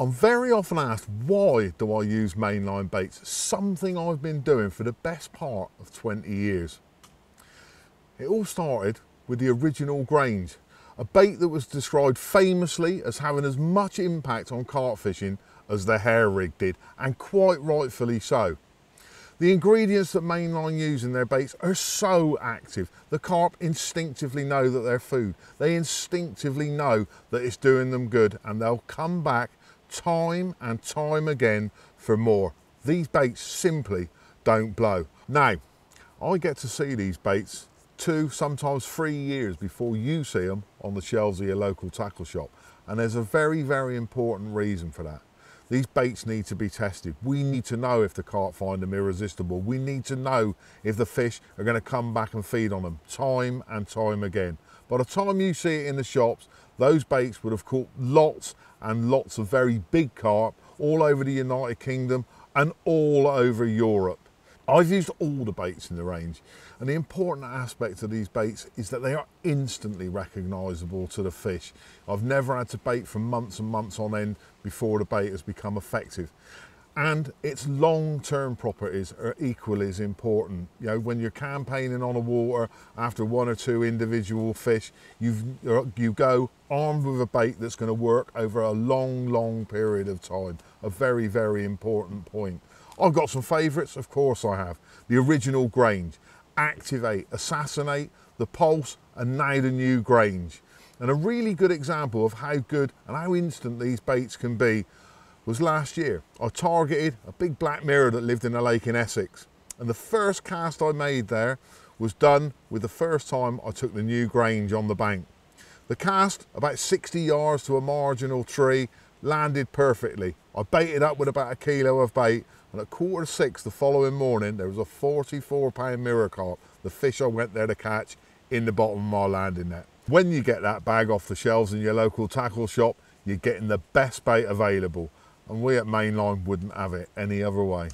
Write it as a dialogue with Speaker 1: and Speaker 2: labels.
Speaker 1: I'm very often asked, why do I use mainline baits? Something I've been doing for the best part of 20 years. It all started with the original Grange, a bait that was described famously as having as much impact on carp fishing as the hair rig did, and quite rightfully so. The ingredients that Mainline use in their baits are so active. The carp instinctively know that they're food. They instinctively know that it's doing them good, and they'll come back time and time again for more. These baits simply don't blow. Now, I get to see these baits 2, sometimes 3 years before you see them on the shelves of your local tackle shop. And there's a very, very important reason for that. These baits need to be tested. We need to know if the carp find them irresistible. We need to know if the fish are going to come back and feed on them time and time again. By the time you see it in the shops, those baits would have caught lots and lots of very big carp all over the United Kingdom and all over Europe. I've used all the baits in the range, and the important aspect of these baits is that they are instantly recognisable to the fish. I've never had to bait for months and months on end before the bait has become effective. And its long-term properties are equally as important. You know, when you're campaigning on a water after 1 or 2 individual fish, you go armed with a bait that's going to work over a long, long period of time. A very, very important point. I've got some favourites, of course I have. The original Grange, Activate, Assassinate, the Pulse, and now the new Grange. And a really good example of how good and how instant these baits can be was last year. I targeted a big black mirror that lived in a lake in Essex. And the first cast I made there was done with the first time I took the new Grange on the bank. The cast, about 60 yards to a marginal tree, landed perfectly. I baited up with about 1 kilo of bait, and at 5:45 the following morning there was a 44-pound mirror carp, the fish I went there to catch, in the bottom of my landing net. When you get that bag off the shelves in your local tackle shop, you're getting the best bait available, and we at Mainline wouldn't have it any other way.